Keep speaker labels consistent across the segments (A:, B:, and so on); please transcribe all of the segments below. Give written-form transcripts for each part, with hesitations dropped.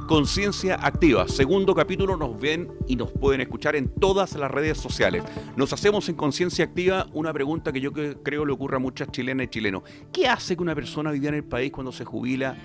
A: Conciencia Activa, segundo capítulo. Nos ven y nos pueden escuchar en todas las redes sociales. Nos hacemos en Conciencia Activa una pregunta que yo creo le ocurre a muchas chilenas y chilenos. ¿Qué hace que una persona hoy día en el país, cuando se jubila,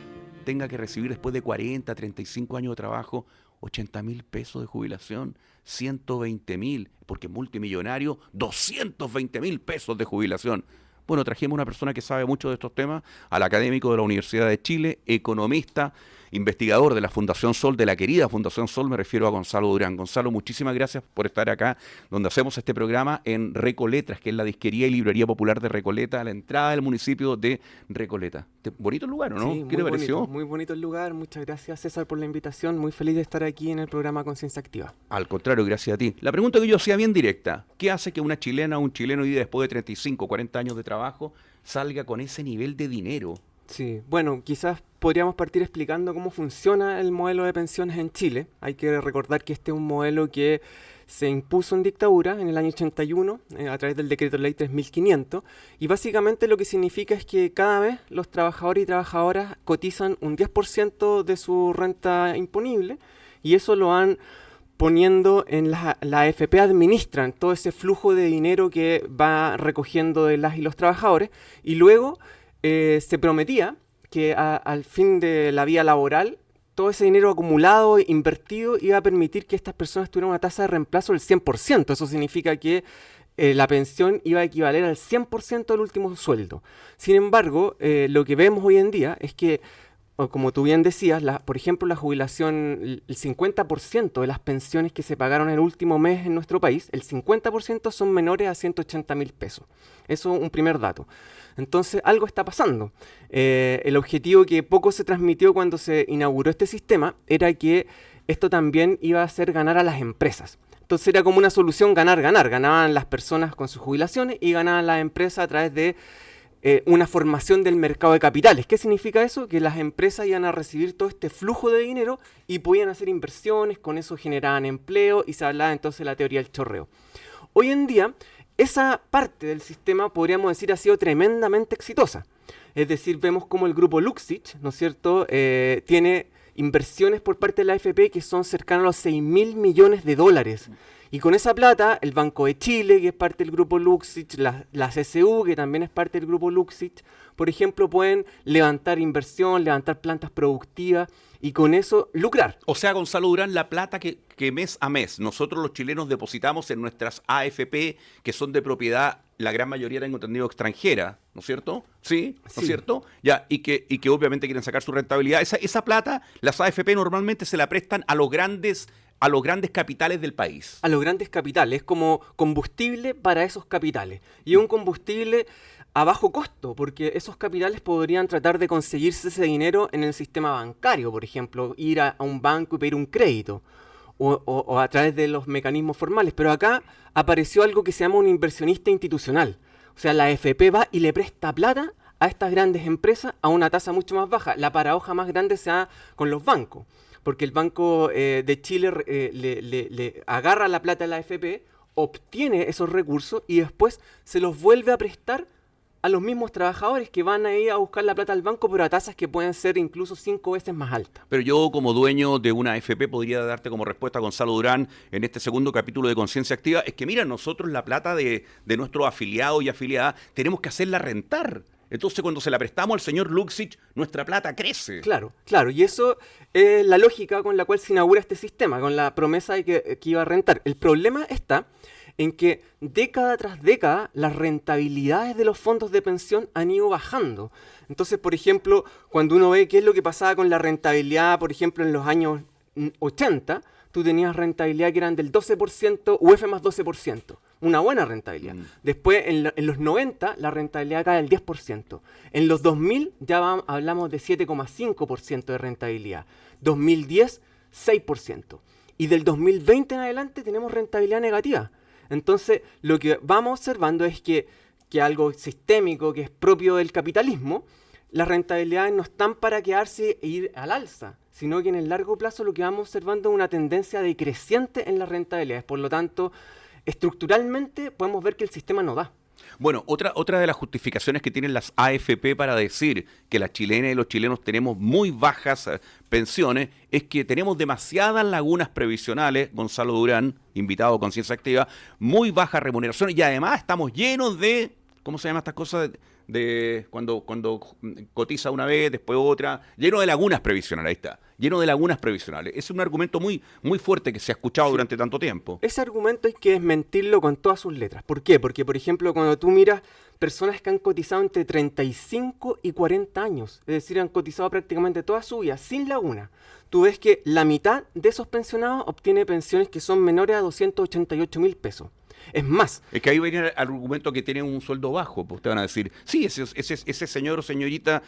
A: tenga que recibir después de 40, 35 años de trabajo 80.000 pesos de jubilación, 120.000, porque es multimillonario, 220.000 pesos de jubilación? Bueno, trajimos una persona que sabe mucho de estos temas, al académico de la Universidad de Chile, economista, investigador de la Fundación Sol, de la querida Fundación Sol, me refiero a Gonzalo Durán. Gonzalo, muchísimas gracias por estar acá, donde hacemos este programa en Recoletras, que es la disquería y librería popular de Recoleta, a la entrada del municipio de Recoleta. Bonito el lugar, ¿no?
B: Sí,
A: ¿Qué te pareció?
B: Muy bonito el lugar. Muchas gracias, César, por la invitación. Muy feliz de estar aquí en el programa Conciencia Activa.
A: Al contrario, gracias a ti. La pregunta que yo hacía bien directa: ¿qué hace que una chilena o un chileno hoy día, después de 35, 40 años de trabajo, salga con ese nivel de dinero?
B: Sí, bueno, quizás podríamos partir explicando cómo funciona el modelo de pensiones en Chile. Hay que recordar que este es un modelo que se impuso en dictadura en el año 81 a través del decreto ley 3500, y básicamente lo que significa es que cada vez los trabajadores y trabajadoras cotizan un 10% de su renta imponible, y eso lo van poniendo en la AFP, administran todo ese flujo de dinero que va recogiendo de las y los trabajadores, y luego se prometía que al fin de la vida laboral todo ese dinero acumulado, invertido, iba a permitir que estas personas tuvieran una tasa de reemplazo del 100%. Eso significa que la pensión iba a equivaler al 100% del último sueldo. Sin embargo, lo que vemos hoy en día es que, como tú bien decías, por ejemplo, la jubilación, el 50% de las pensiones que se pagaron el último mes en nuestro país, el 50% son menores a 180.000 pesos. Eso es un primer dato. Entonces, algo está pasando. El objetivo que poco se transmitió cuando se inauguró este sistema era que esto también iba a hacer ganar a las empresas. Entonces, era como una solución ganar-ganar. Ganaban las personas con sus jubilaciones y ganaban las empresas a través de una formación del mercado de capitales. ¿Qué significa eso? Que las empresas iban a recibir todo este flujo de dinero y podían hacer inversiones, con eso generaban empleo y se hablaba entonces de la teoría del chorreo. Hoy en día, esa parte del sistema, podríamos decir, ha sido tremendamente exitosa. Es decir, vemos como el grupo Luxich, ¿no es cierto?, tiene inversiones por parte de la AFP que son cercanas a los 6.000 millones de dólares. Y con esa plata, el Banco de Chile, que es parte del grupo Luxich, la CSU, que también es parte del grupo Luxich, por ejemplo, pueden levantar inversión, levantar plantas productivas y con eso lucrar.
A: O sea, Gonzalo Durán, la plata que mes a mes nosotros los chilenos depositamos en nuestras AFP, que son de propiedad, la gran mayoría, tengo entendido, extranjera, ¿no es cierto? ¿Sí? ¿No es cierto? Ya, y que obviamente quieren sacar su rentabilidad. Esa plata, las AFP normalmente se la prestan a los grandes capitales del país.
B: A los grandes capitales, como combustible para esos capitales. Y un combustible a bajo costo, porque esos capitales podrían tratar de conseguirse ese dinero en el sistema bancario, por ejemplo, ir a un banco y pedir un crédito, o a través de los mecanismos formales. Pero acá apareció algo que se llama un inversionista institucional. O sea, la AFP va y le presta plata a estas grandes empresas a una tasa mucho más baja. La paradoja más grande se da con los bancos, porque el Banco de Chile le agarra la plata a la AFP, obtiene esos recursos y después se los vuelve a prestar a los mismos trabajadores que van a ir a buscar la plata al banco, pero a tasas que pueden ser incluso 5 veces más altas.
A: Pero yo, como dueño de una AFP, podría darte como respuesta a Gonzalo Durán en este segundo capítulo de Conciencia Activa, es que mira, nosotros la plata de nuestros afiliados y afiliadas tenemos que hacerla rentar. Entonces, cuando se la prestamos al señor Luxich, nuestra plata crece.
B: Claro, y eso es la lógica con la cual se inaugura este sistema, con la promesa de que iba a rentar. El problema está en que década tras década las rentabilidades de los fondos de pensión han ido bajando. Entonces, por ejemplo, cuando uno ve qué es lo que pasaba con la rentabilidad, por ejemplo, en los años 80, tú tenías rentabilidad que eran del 12%, UF más 12%. Una buena rentabilidad. Después, en los 90, la rentabilidad cae al 10%. En los 2000 ya hablamos de 7,5% de rentabilidad. 2010, 6%. Y del 2020 en adelante tenemos rentabilidad negativa. Entonces, lo que vamos observando es que algo sistémico, que es propio del capitalismo, las rentabilidades no están para quedarse e ir al alza, sino que en el largo plazo lo que vamos observando es una tendencia decreciente en las rentabilidades. Por lo tanto, estructuralmente podemos ver que el sistema no da.
A: Bueno, otra de las justificaciones que tienen las AFP para decir que las chilenas y los chilenos tenemos muy bajas pensiones es que tenemos demasiadas lagunas previsionales, Gonzalo Durán, invitado a Conciencia Activa, muy bajas remuneraciones y además estamos llenos de, ¿cómo se llaman estas cosas? De cuando cotiza una vez, después otra, lleno de lagunas previsionales, ahí está, lleno de lagunas previsionales. Es un argumento muy, muy fuerte que se ha escuchado durante tanto tiempo.
B: Ese argumento hay que desmentirlo con todas sus letras. ¿Por qué? Porque, por ejemplo, cuando tú miras personas que han cotizado entre 35 y 40 años, es decir, han cotizado prácticamente toda su vida sin laguna, tú ves que la mitad de esos pensionados obtiene pensiones que son menores a 288.000 pesos. Es más.
A: Es que ahí viene el argumento que tienen un sueldo bajo. Pues te van a decir, sí, ese señor o señorita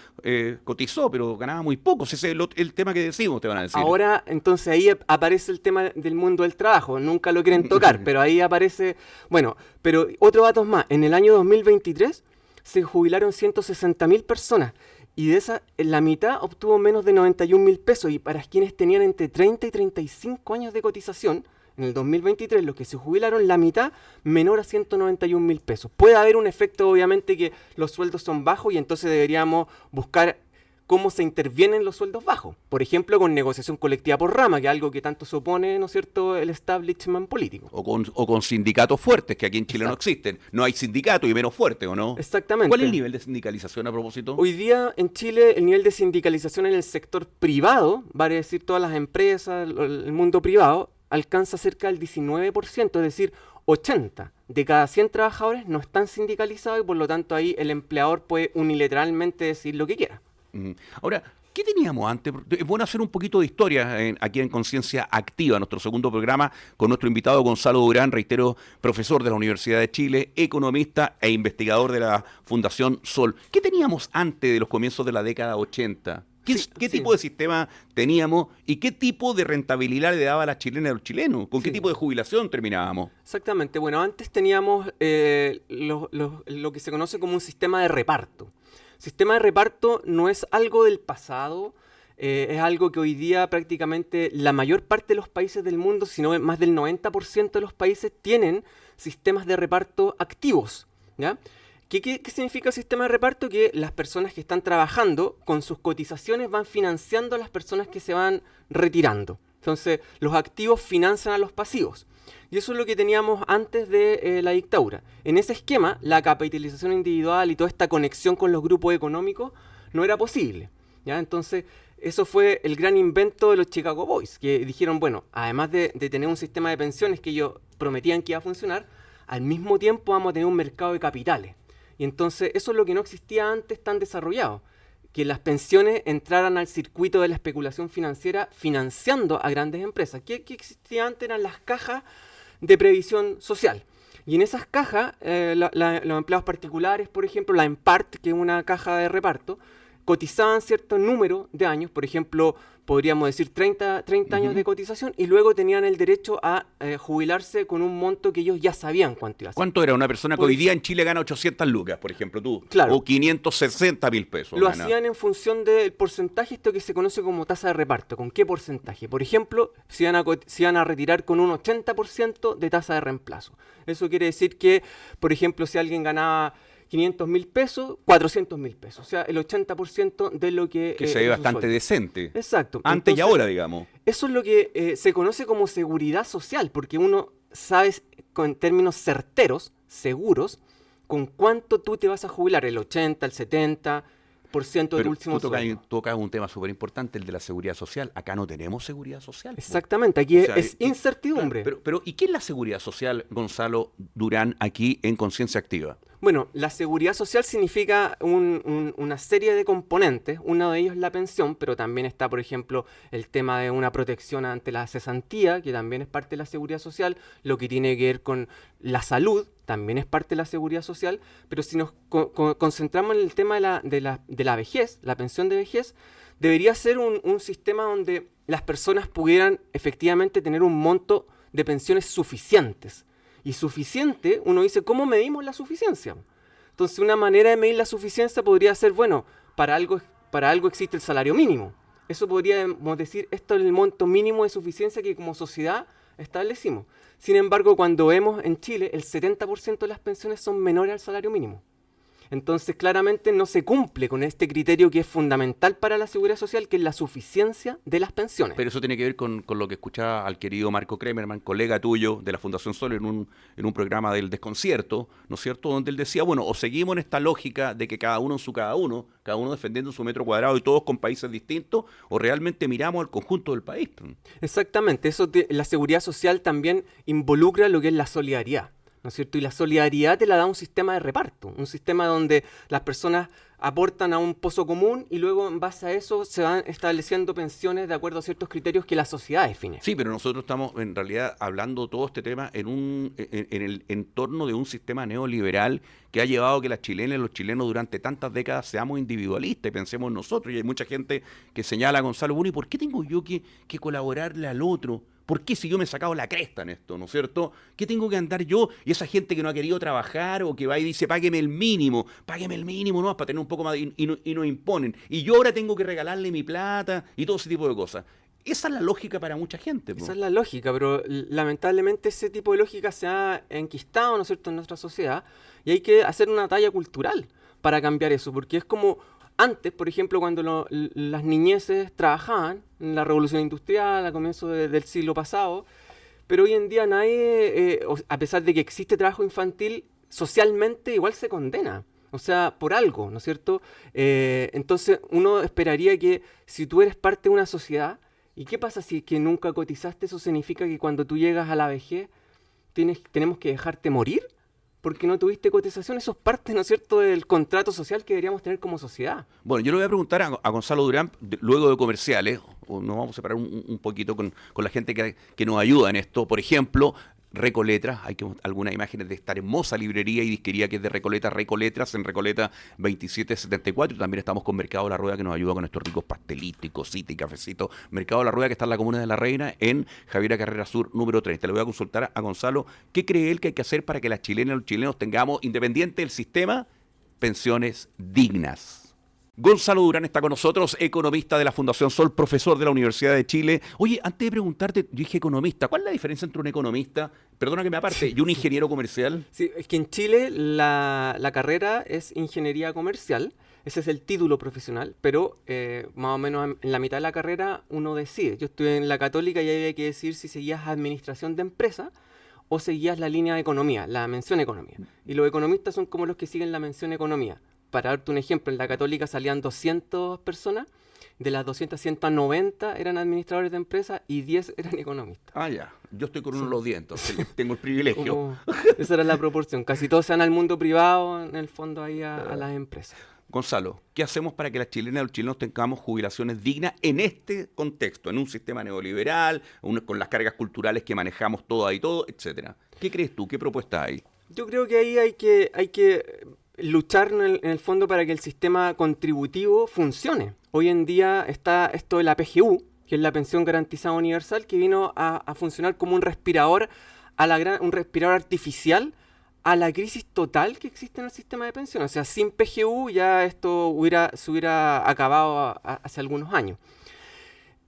A: cotizó, pero ganaba muy poco. Ese es el tema que decimos, te van a decir.
B: Ahora, entonces ahí aparece el tema del mundo del trabajo. Nunca lo quieren tocar, pero ahí aparece. Bueno, pero otro dato más. En el año 2023 se jubilaron 160.000 personas. Y de esa, la mitad obtuvo menos de 91.000 pesos. Y para quienes tenían entre 30 y 35 años de cotización, en el 2023, los que se jubilaron, la mitad menor a 191.000 pesos. Puede haber un efecto, obviamente, que los sueldos son bajos y entonces deberíamos buscar cómo se intervienen los sueldos bajos. Por ejemplo, con negociación colectiva por rama, que es algo que tanto se opone, ¿no es cierto?, el establishment político.
A: O con sindicatos fuertes, que aquí en Chile no existen. No hay sindicato y menos fuerte, ¿o no?
B: Exactamente.
A: ¿Cuál es el nivel de sindicalización a propósito?
B: Hoy día en Chile el nivel de sindicalización en el sector privado, vale decir todas las empresas, el mundo privado, alcanza cerca del 19%, es decir, 80 de cada 100 trabajadores no están sindicalizados y por lo tanto ahí el empleador puede unilateralmente decir lo que quiera.
A: Ahora, ¿qué teníamos antes? Es bueno hacer un poquito de historia aquí en Conciencia Activa, nuestro segundo programa, con nuestro invitado Gonzalo Durán, reitero, profesor de la Universidad de Chile, economista e investigador de la Fundación Sol. ¿Qué teníamos antes de los comienzos de la década 80? ¿Qué tipo de sistema teníamos y qué tipo de rentabilidad le daba a las chilenas y a los chilenos? ¿Con qué tipo de jubilación terminábamos?
B: Exactamente. Bueno, antes teníamos lo que se conoce como un sistema de reparto. Sistema de reparto no es algo del pasado, es algo que hoy día prácticamente la mayor parte de los países del mundo, si no más del 90% de los países, tienen sistemas de reparto activos, ¿ya? ¿Qué significa el sistema de reparto? Que las personas que están trabajando con sus cotizaciones van financiando a las personas que se van retirando. Entonces, los activos financian a los pasivos. Y eso es lo que teníamos antes de la dictadura. En ese esquema, la capitalización individual y toda esta conexión con los grupos económicos no era posible, ¿ya? Entonces, eso fue el gran invento de los Chicago Boys, que dijeron, bueno, además de tener un sistema de pensiones que ellos prometían que iba a funcionar, al mismo tiempo vamos a tener un mercado de capitales. Y entonces eso es lo que no existía antes tan desarrollado, que las pensiones entraran al circuito de la especulación financiera financiando a grandes empresas. ¿Qué existía antes? Eran las cajas de previsión social. Y en esas cajas, los empleados particulares, por ejemplo, la EMPART, que es una caja de reparto, cotizaban cierto número de años, por ejemplo, podríamos decir 30 años de cotización, y luego tenían el derecho a jubilarse con un monto que ellos ya sabían cuánto iba a ser.
A: ¿Cuánto era una persona que hoy día en Chile gana 800 lucas, por ejemplo, tú?
B: Claro.
A: O 560.000 pesos.
B: Lo hacían en función del porcentaje, esto que se conoce como tasa de reparto. ¿Con qué porcentaje? Por ejemplo, se iban a retirar con un 80% de tasa de reemplazo. Eso quiere decir que, por ejemplo, si alguien ganaba 500.000 pesos, 400.000 pesos. O sea, el 80% de lo que...
A: Que se ve bastante decente.
B: Exacto.
A: Antes
B: Entonces,
A: y ahora, digamos.
B: Eso es lo que se conoce como seguridad social, porque uno sabe en términos certeros, seguros, con cuánto tú te vas a jubilar, el 80, el 70% del último sueldo.
A: Tú tocas un tema súper importante, el de la seguridad social. Acá no tenemos seguridad social.
B: Exactamente, aquí es incertidumbre.
A: Pero ¿y qué es la seguridad social, Gonzalo Durán, aquí en Conciencia Activa?
B: Bueno, la seguridad social significa una serie de componentes. Uno de ellos es la pensión, pero también está, por ejemplo, el tema de una protección ante la cesantía, que también es parte de la seguridad social. Lo que tiene que ver con la salud, también es parte de la seguridad social. Pero si nos concentramos en el tema de la vejez, la pensión de vejez, debería ser un sistema donde las personas pudieran efectivamente tener un monto de pensiones suficientes. Y suficiente, uno dice, ¿cómo medimos la suficiencia? Entonces, una manera de medir la suficiencia podría ser, bueno, para algo existe el salario mínimo. Eso podríamos decir, esto es el monto mínimo de suficiencia que como sociedad establecimos. Sin embargo, cuando vemos en Chile, el 70% de las pensiones son menores al salario mínimo. Entonces, claramente no se cumple con este criterio que es fundamental para la seguridad social, que es la suficiencia de las pensiones.
A: Pero eso tiene que ver con lo que escuchaba al querido Marco Kremerman, colega tuyo de la Fundación Sol, en un programa del Desconcierto, ¿no es cierto?, donde él decía, bueno, o seguimos en esta lógica de que cada uno en su cada uno defendiendo su metro cuadrado y todos con países distintos, o realmente miramos al conjunto del país.
B: Exactamente, la seguridad social también involucra lo que es la solidaridad, ¿no es cierto? Y la solidaridad te la da un sistema de reparto, un sistema donde las personas aportan a un pozo común y luego en base a eso se van estableciendo pensiones de acuerdo a ciertos criterios que la sociedad define.
A: Sí, pero nosotros estamos en realidad hablando todo este tema en el entorno de un sistema neoliberal que ha llevado a que las chilenas y los chilenos durante tantas décadas seamos individualistas y pensemos en nosotros. Y hay mucha gente que señala a Gonzalo, bueno, ¿y por qué tengo yo que colaborarle al otro? ¿Por qué si yo me he sacado la cresta en esto, ¿no es cierto? ¿Qué tengo que andar yo? Y esa gente que no ha querido trabajar o que va y dice, págueme el mínimo, ¿no? Para tener un poco más, y nos imponen. Y yo ahora tengo que regalarle mi plata y todo ese tipo de cosas. Esa es la lógica para mucha gente, ¿no?
B: Esa es la lógica, pero lamentablemente ese tipo de lógica se ha enquistado, ¿no es cierto?, en nuestra sociedad, y hay que hacer una talla cultural para cambiar eso, porque es como antes, por ejemplo, cuando las niñeces trabajaban en la revolución industrial a comienzos del siglo pasado, pero hoy en día nadie, a pesar de que existe trabajo infantil, socialmente igual se condena. O sea, por algo, ¿no es cierto? Entonces uno esperaría que si tú eres parte de una sociedad, ¿y qué pasa si es que nunca cotizaste? Eso significa que cuando tú llegas a la vejez tenemos que dejarte morir porque no tuviste cotización. Eso es parte, ¿no es cierto?, del contrato social que deberíamos tener como sociedad.
A: Bueno, yo le voy a preguntar a Gonzalo Durán, luego de comerciales, o nos vamos a separar un poquito con la gente que nos ayuda en esto. Por ejemplo, Recoletras, hay algunas imágenes de esta hermosa librería y disquería que es de Recoletras en Recoleta 2774, y también estamos con Mercado La Rueda que nos ayuda con estos ricos pastelitos y cositas y cafecitos. Mercado La Rueda que está en la comuna de La Reina en Javiera Carrera Sur número 30. Le voy a consultar a Gonzalo, ¿qué cree él que hay que hacer para que las chilenas y los chilenos tengamos, independiente del sistema, pensiones dignas? Gonzalo Durán está con nosotros, economista de la Fundación Sol, profesor de la Universidad de Chile. Oye, antes de preguntarte, yo dije economista, ¿cuál es la diferencia entre un economista, perdona que me aparte, y un ingeniero comercial?
B: Sí, es que en Chile la carrera es ingeniería comercial, ese es el título profesional, pero más o menos en la mitad de la carrera uno decide. Yo estuve en la Católica y ahí había que decidir si seguías administración de empresa o seguías la línea de economía, la mención economía. Y los economistas son como los que siguen la mención economía. Para darte un ejemplo, en la Católica salían 200 personas, de las 200, 190 eran administradores de empresas y 10 eran economistas.
A: Ah, ya. Yo estoy con uno de los 10, entonces tengo el privilegio.
B: Esa era la proporción. Casi todos se van al mundo privado, en el fondo, ahí a las empresas.
A: Gonzalo, ¿qué hacemos para que las chilenas y los chilenos tengamos jubilaciones dignas en este contexto, en un sistema neoliberal, con las cargas culturales que manejamos todas y todo, etcétera? ¿Qué crees tú? ¿Qué propuesta hay?
B: Yo creo que ahí hay que luchar en el fondo para que el sistema contributivo funcione. Hoy en día está esto de la PGU, que es la Pensión Garantizada Universal, que vino a funcionar como un respirador, un respirador artificial a la crisis total que existe en el sistema de pensiones. O sea, sin PGU ya esto se hubiera acabado hace algunos años.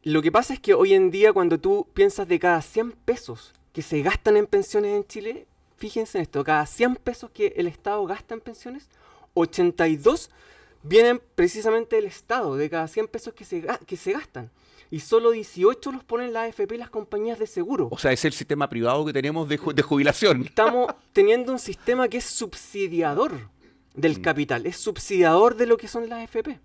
B: Lo que pasa es que hoy en día cuando tú piensas de cada 100 pesos que se gastan en pensiones en Chile, fíjense en esto, cada 100 pesos que el Estado gasta en pensiones, 82 vienen precisamente del Estado, de cada 100 pesos que se gastan. Y solo 18 los ponen la AFP y las compañías de seguro.
A: O sea, es el sistema privado que tenemos de jubilación.
B: Estamos teniendo un sistema que es subsidiador del capital, es subsidiador de lo que son las AFP.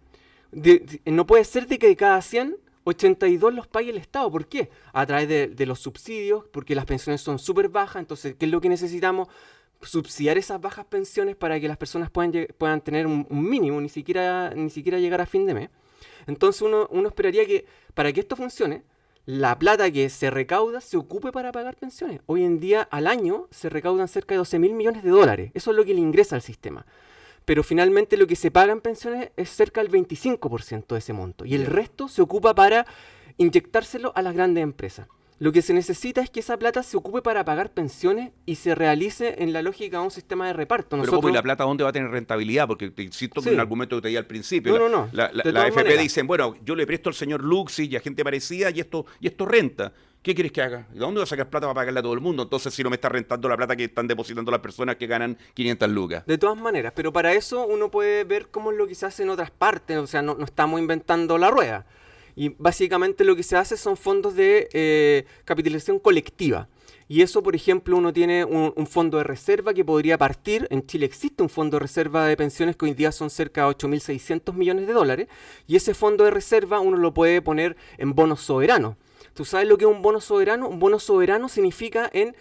B: No puede ser de que de cada 100, 82 los pague el Estado. ¿Por qué? A través de los subsidios, porque las pensiones son súper bajas. Entonces, ¿qué es lo que necesitamos? Subsidiar esas bajas pensiones para que las personas puedan tener un mínimo, ni siquiera llegar a fin de mes. Entonces uno esperaría que para que esto funcione, la plata que se recauda se ocupe para pagar pensiones. Hoy en día, al año, se recaudan cerca de 12.000 millones de dólares. Eso es lo que le ingresa al sistema. Pero finalmente lo que se paga en pensiones es cerca del 25% de ese monto. Y el resto se ocupa para inyectárselo a las grandes empresas. Lo que se necesita es que esa plata se ocupe para pagar pensiones y se realice en la lógica de un sistema de reparto.
A: Pero ¿cómo, y la plata dónde va a tener rentabilidad? Porque te insisto
B: Sí.
A: con un argumento que te di al principio.
B: No.
A: La
B: De todas
A: AFP
B: maneras.
A: dicen, bueno, yo le presto al señor Luxi y a gente parecida y esto renta. ¿Qué quieres que haga? ¿De dónde va a sacar plata para pagarle a todo el mundo? Entonces, si no me está rentando la plata que están depositando las personas que ganan 500 lucas.
B: De todas maneras, pero para eso uno puede ver cómo es lo que se hace en otras partes, o sea, no estamos inventando la rueda. Y básicamente lo que se hace son fondos de capitalización colectiva. Y eso, por ejemplo, uno tiene un fondo de reserva que podría partir. En Chile existe un fondo de reserva de pensiones que hoy día son cerca de 8.600 millones de dólares. Y ese fondo de reserva uno lo puede poner en bonos soberanos. ¿Tú sabes lo que es un bono soberano? Un bono soberano significa en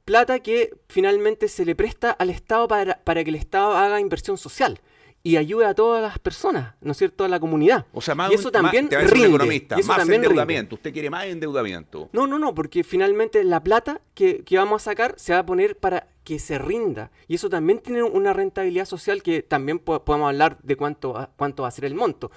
B: plata que finalmente se le presta al Estado para que el Estado haga inversión social y ayude a todas las personas, ¿no es cierto?, a la comunidad.
A: O sea,
B: y eso también
A: te va a decir un
B: rinde.
A: economista,
B: Y eso
A: más
B: también rinde.
A: endeudamiento. Usted quiere más endeudamiento.
B: No, porque finalmente la plata que vamos a sacar se va a poner para que se rinda. Y eso también tiene una rentabilidad social que también podemos hablar de cuánto va a ser el monto.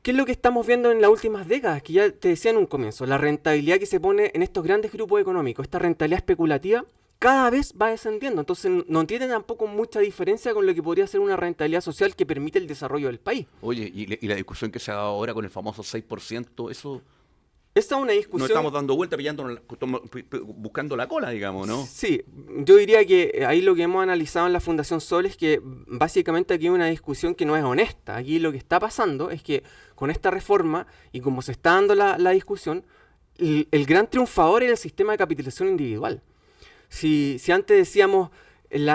B: ¿Qué es lo que estamos viendo en las últimas décadas? Que ya te decía en un comienzo, la rentabilidad que se pone en estos grandes grupos económicos, esta rentabilidad especulativa, cada vez va descendiendo. Entonces no tiene tampoco mucha diferencia con lo que podría ser una rentabilidad social que permite el desarrollo del país.
A: Oye, y la discusión que se ha dado ahora con el famoso 6%, eso
B: Esta es una
A: nos
B: discusión...
A: estamos dando vuelta, buscando la cola, digamos, ¿no?
B: Sí, yo diría que ahí lo que hemos analizado en la Fundación Sol es que básicamente aquí hay una discusión que no es honesta. Aquí lo que está pasando es que con esta reforma y como se está dando la discusión, el gran triunfador es el sistema de capitalización individual. Si antes decíamos el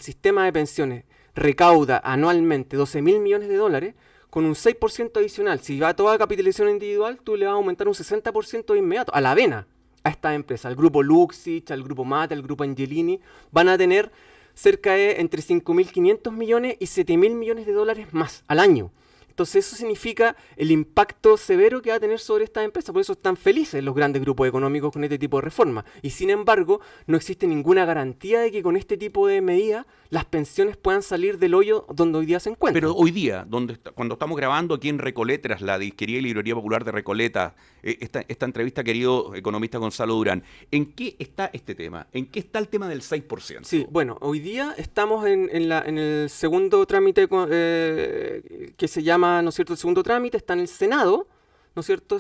B: sistema de pensiones recauda anualmente 12.000 millones de dólares, con un 6% adicional, si va toda capitalización individual, tú le vas a aumentar un 60% de inmediato, a la vena, a esta empresa, al grupo Luxich, al grupo Mata, al grupo Angelini, van a tener cerca de entre 5.500 millones y 7.000 millones de dólares más al año. Entonces eso significa el impacto severo que va a tener sobre estas empresas. Por eso están felices los grandes grupos económicos con este tipo de reforma. Y sin embargo, no existe ninguna garantía de que con este tipo de medidas las pensiones puedan salir del hoyo donde hoy día se encuentran.
A: Pero hoy día, cuando estamos grabando aquí en Recoleta, la Disquería y Librería Popular de Recoleta, esta entrevista, querido economista Gonzalo Durán, ¿en qué está este tema? ¿En qué está el tema del 6%?
B: Sí, bueno, hoy día estamos en el segundo trámite que se llama, ¿no es cierto?, el segundo trámite, está en el Senado, ¿no es cierto?,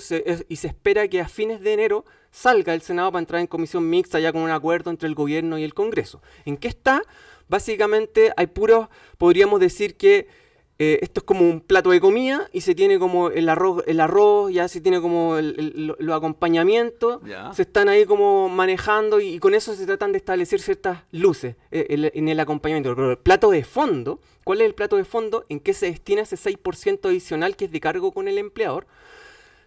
B: y se espera que a fines de enero salga el Senado para entrar en comisión mixta ya con un acuerdo entre el gobierno y el Congreso. ¿En qué está? Básicamente hay podríamos decir que esto es como un plato de comida y se tiene como el arroz ya se tiene como los acompañamientos,
A: Ya.
B: se están ahí como manejando y con eso se tratan de establecer ciertas luces en el acompañamiento. Pero el plato de fondo, ¿cuál es el plato de fondo? ¿En qué se destina ese 6% adicional que es de cargo con el empleador?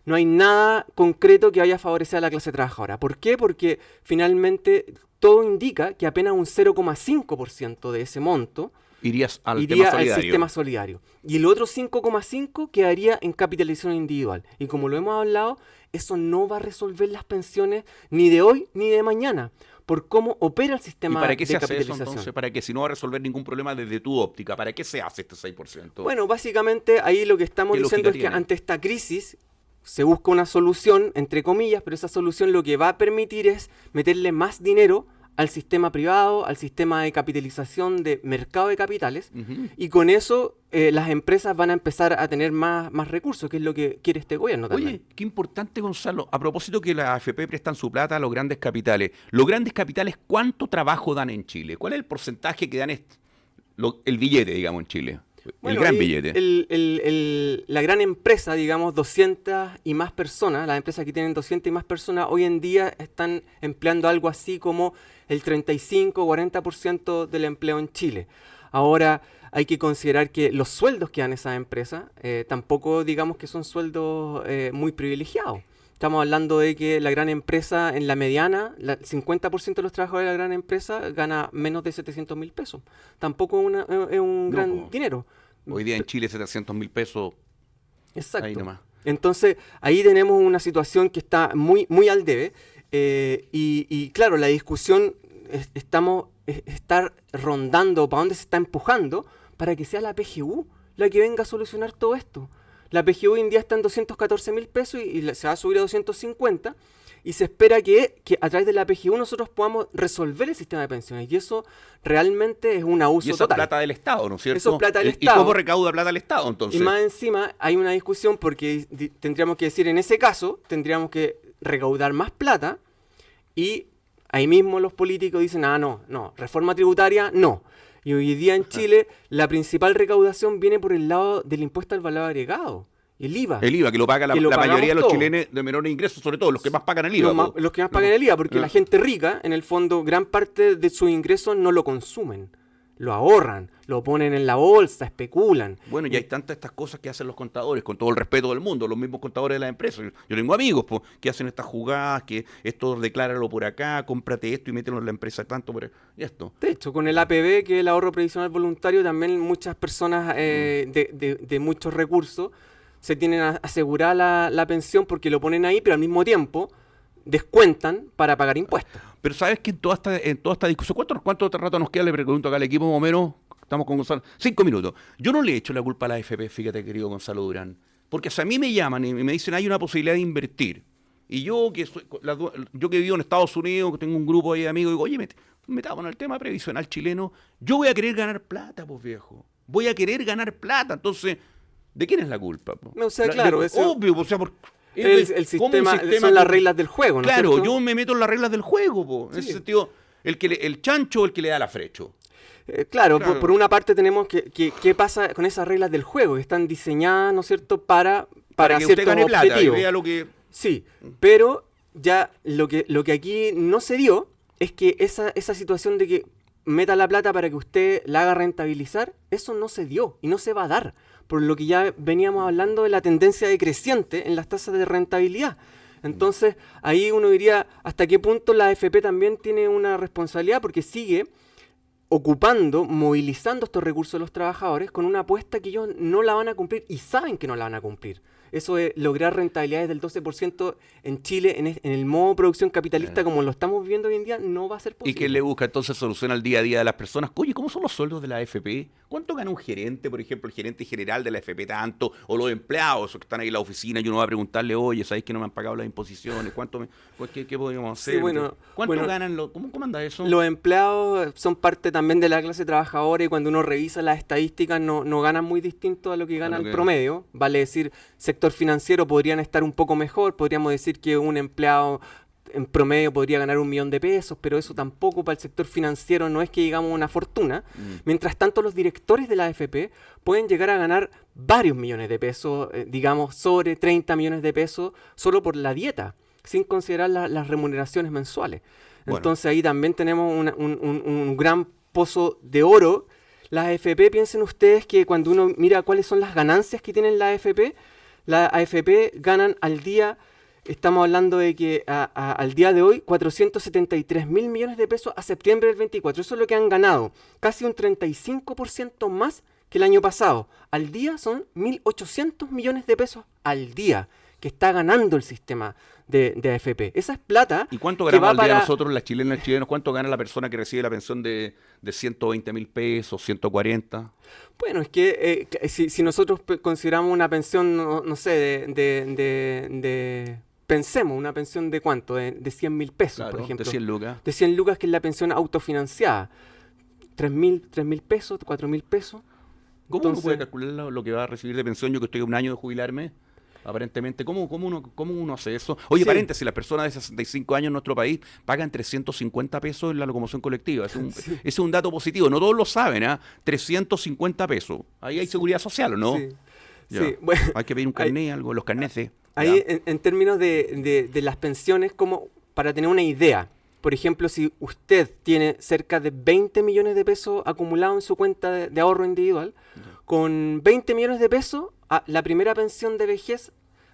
B: No hay nada concreto que vaya a favorecer a la clase trabajadora. ¿Por qué? Porque finalmente todo indica que apenas un 0,5% de ese monto
A: iría al
B: sistema solidario. Y el otro 5,5% quedaría en capitalización individual. Y como lo hemos hablado, eso no va a resolver las pensiones ni de hoy ni de mañana, por cómo opera el sistema de capitalización.
A: ¿Y para qué se hace eso entonces? ¿Para qué? Si no va a resolver ningún problema desde tu óptica, ¿para qué se hace este 6%?
B: Bueno, básicamente ahí lo que estamos diciendo es que ante esta crisis se busca una solución, entre comillas, pero esa solución lo que va a permitir es meterle más dinero al sistema privado, al sistema de capitalización de mercado de capitales, y con eso las empresas van a empezar a tener más recursos, que es lo que quiere este gobierno también.
A: Oye, qué importante, Gonzalo, a propósito que las AFP prestan su plata a los grandes capitales. Los grandes capitales, ¿cuánto trabajo dan en Chile? ¿Cuál es el porcentaje que dan el billete, digamos, en Chile?
B: Bueno,
A: el gran billete.
B: La gran empresa, digamos, 200 y más personas, las empresas que tienen 200 y más personas, hoy en día están empleando algo así como el 35-40% del empleo en Chile. Ahora, hay que considerar que los sueldos que dan esas empresas tampoco, digamos, que son sueldos muy privilegiados. Estamos hablando de que la gran empresa, en la mediana, el 50% de los trabajadores de la gran empresa gana menos de 700.000 pesos. Tampoco es un gran dinero.
A: Hoy día en Chile 700.000 pesos.
B: Exacto.
A: Ahí nomás.
B: Entonces, ahí tenemos una situación que está muy, muy al debe. Y claro, la discusión está rondando para dónde se está empujando para que sea la PGU la que venga a solucionar todo esto. La PGU hoy en día está en 214.000 pesos se va a subir a 250, y se espera que a través de la PGU nosotros podamos resolver el sistema de pensiones, y eso realmente es un abuso
A: total. Y eso
B: total.
A: Es plata del Estado, ¿no es cierto?
B: Eso es plata del Estado.
A: ¿Y cómo recauda plata el Estado, entonces?
B: Y más encima hay una discusión porque tendríamos que decir, en ese caso, tendríamos que recaudar más plata, y ahí mismo los políticos dicen, no, reforma tributaria, no. Y hoy día en Chile la principal recaudación viene por el lado del impuesto al valor agregado, el IVA.
A: El IVA, que lo paga la mayoría de los chilenos de menores ingresos, sobre todo los que más pagan el IVA.
B: Los que más pagan el IVA, porque la gente rica, en el fondo, gran parte de sus ingresos no lo consumen. Lo ahorran, lo ponen en la bolsa, especulan.
A: Bueno, y hay tantas estas cosas que hacen los contadores, con todo el respeto del mundo, los mismos contadores de las empresas. Yo tengo amigos que hacen estas jugadas, que esto decláralo por acá, cómprate esto y mételo en la empresa tanto por esto.
B: De hecho, con el APB, que es el ahorro previsional voluntario, también muchas personas de muchos recursos se tienen asegurada la pensión porque lo ponen ahí, pero al mismo tiempo descuentan para pagar impuestos.
A: Pero sabes que en toda esta discusión, ¿cuánto rato nos queda? Le pregunto acá al equipo, más o menos, estamos con Gonzalo, 5 minutos. Yo no le echo la culpa a la AFP, fíjate, querido Gonzalo Durán, porque si a mí me llaman y me dicen hay una posibilidad de invertir, y yo que vivo en Estados Unidos, que tengo un grupo ahí de amigos, digo, oye, metamos en el tema previsional chileno, yo voy a querer ganar plata, pues viejo, voy a querer ganar plata, entonces, ¿de quién es la culpa? Po?
B: No, o sea, claro, eso...
A: Obvio, o sea,
B: el sistema son las reglas del juego, ¿no?
A: Claro,
B: ¿cierto?
A: yo me meto en las reglas del juego, po. En ese sentido, el chancho o el que le da la frecho.
B: Claro. Por una parte tenemos qué pasa con esas reglas del juego, que están diseñadas, ¿no es cierto?, para
A: que usted gane plata y vea lo que...
B: Sí, pero ya lo que aquí no se dio es que esa situación de que meta la plata para que usted la haga rentabilizar, eso no se dio y no se va a dar, por lo que ya veníamos hablando de la tendencia decreciente en las tasas de rentabilidad. Entonces, ahí uno diría hasta qué punto la AFP también tiene una responsabilidad, porque sigue movilizando estos recursos de los trabajadores con una apuesta que ellos no la van a cumplir y saben que no la van a cumplir. Eso de lograr rentabilidades del 12% en Chile, en el modo de producción capitalista como lo estamos viviendo hoy en día, no va a ser posible.
A: ¿Y quién le busca entonces solución al día a día de las personas? Oye, ¿cómo son los sueldos de la AFP? ¿Cuánto gana un gerente, por ejemplo, el gerente general de la AFP tanto? O los empleados que están ahí en la oficina y uno va a preguntarle, oye, ¿sabéis que no me han pagado las imposiciones? ¿Qué podríamos hacer?
B: Sí,
A: ¿Cuánto ganan? ¿Cómo anda eso?
B: Los empleados son parte también de la clase trabajadora, y cuando uno revisa las estadísticas no ganan muy distinto a lo que gana el promedio. Vale decir, sector financiero podrían estar un poco mejor, podríamos decir que un empleado en promedio podría ganar 1 millón de pesos, pero eso tampoco para el sector financiero no es que digamos una fortuna. Mientras tanto, los directores de la AFP pueden llegar a ganar varios millones de pesos, digamos sobre 30 millones de pesos solo por la dieta, sin considerar las remuneraciones mensuales. Bueno. Entonces ahí también tenemos un gran pozo de oro. Las AFP, piensen ustedes que cuando uno mira cuáles son las ganancias que tienen la AFP ganan al día, estamos hablando de que al día de hoy 473.000 millones de pesos a septiembre del 24. Eso es lo que han ganado, casi un 35% más que el año pasado. Al día son 1.800 millones de pesos al día que está ganando el sistema de AFP. Esa es plata.
A: ¿Y cuánto ganamos al día nosotros, las chilenas y chilenos? ¿Cuánto gana la persona que recibe la pensión de 120.000 pesos, 140?
B: Bueno, es que si nosotros consideramos una pensión, no sé, pensemos, una pensión de ¿cuánto? De 100.000 pesos, claro, por ejemplo.
A: De 100 lucas.
B: De 100 lucas, que es la pensión autofinanciada. 3.000 pesos, 4.000 pesos.
A: ¿Cómo uno puede calcular lo que va a recibir de pensión? Yo que estoy a un año de jubilarme. Aparentemente, ¿cómo uno hace eso? Oye, sí. Paréntesis, las personas de 65 años en nuestro país pagan 350 pesos en la locomoción colectiva. Es un dato positivo, no todos lo saben, ¿eh? 350 pesos. Ahí hay seguridad social, ¿o no?
B: Sí. Sí. Bueno,
A: hay que pedir un carné, algo, los carneses.
B: Ahí, en términos de las pensiones, como para tener una idea, por ejemplo, si usted tiene cerca de 20 millones de pesos acumulados en su cuenta de ahorro individual, con 20 millones de pesos, la primera pensión de vejez,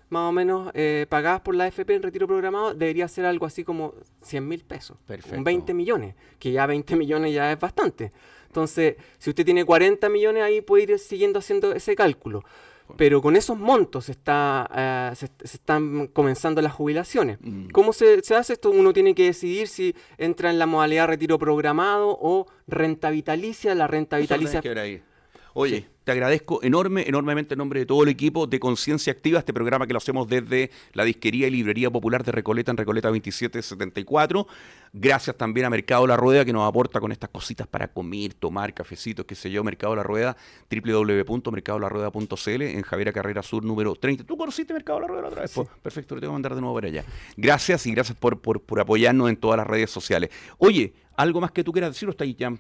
B: más o menos pagadas por la AFP en retiro programado, debería ser algo así como 100.000 pesos.
A: Perfecto.
B: Con 20 millones, que ya 20 millones ya es bastante. Entonces, si usted tiene 40 millones, ahí puede ir siguiendo haciendo ese cálculo. Pero con esos montos se están comenzando las jubilaciones. ¿Cómo se hace esto? Uno tiene que decidir si entra en la modalidad retiro programado o renta vitalicia. La renta vitalicia...
A: Oye,
B: Sí.
A: te agradezco enormemente en nombre de todo el equipo de Conciencia Activa, este programa que lo hacemos desde la disquería y librería popular de Recoleta en Recoleta 2774. Gracias también a Mercado La Rueda que nos aporta con estas cositas para comer, tomar, cafecitos, qué sé yo. Mercado La Rueda, www.mercadolarueda.cl en Javiera Carrera Sur número 30. ¿Tú conociste Mercado La Rueda la otra vez?
B: Sí.
A: Perfecto, lo tengo que mandar de nuevo para allá. Gracias y gracias por apoyarnos en todas las redes sociales. Oye, ¿algo más que tú quieras decir o estáis ya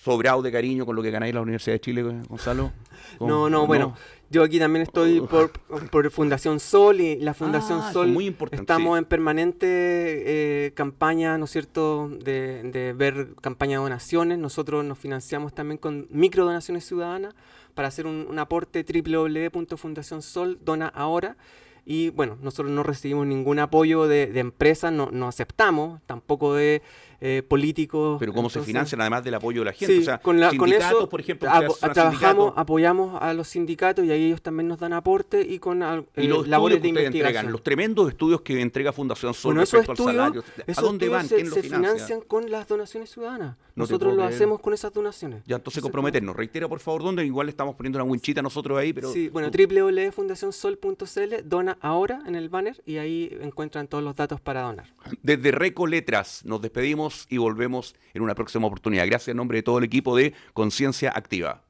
A: sobrado de cariño con lo que ganáis en la Universidad de Chile, Gonzalo?
B: No, bueno, yo aquí también estoy por Fundación Sol y la Fundación
A: Eso es
B: Sol
A: muy importante.
B: estamos
A: Sí.
B: en permanente campaña, ¿no es cierto?, de ver campaña de donaciones. Nosotros nos financiamos también con microdonaciones ciudadanas para hacer un aporte www.fundacionsol dona ahora. Y bueno, nosotros no recibimos ningún apoyo de empresas, no aceptamos, tampoco de políticos.
A: Pero cómo se
B: Entonces,
A: financian además del apoyo de la gente.
B: sí,
A: O sea,
B: con
A: sindicatos,
B: eso
A: por ejemplo, ustedes son
B: trabajamos,
A: sindicatos,
B: apoyamos a los sindicatos y ahí ellos también nos dan aporte y con
A: y los estudios
B: labores
A: que
B: de
A: ustedes
B: investigación.
A: entregan, los tremendos estudios que entrega Fundación Sol
B: Bueno, esos
A: respecto al salario.
B: estudios,
A: ¿A
B: esos
A: dónde van?
B: estudios
A: ¿Quién los
B: se
A: financia?
B: financian con las donaciones ciudadanas.
A: No te
B: Nosotros
A: puedo
B: lo
A: creer.
B: hacemos con esas donaciones.
A: Ya, entonces comprometernos. Reitera, por favor, dónde. Igual estamos poniendo una winchita nosotros ahí, pero...
B: Sí, bueno,
A: tú-
B: www.fundacionsol.cl, dona ahora en el banner y ahí encuentran todos los datos para donar.
A: Desde Recoletras nos despedimos y volvemos en una próxima oportunidad. Gracias en nombre de todo el equipo de Conciencia Activa.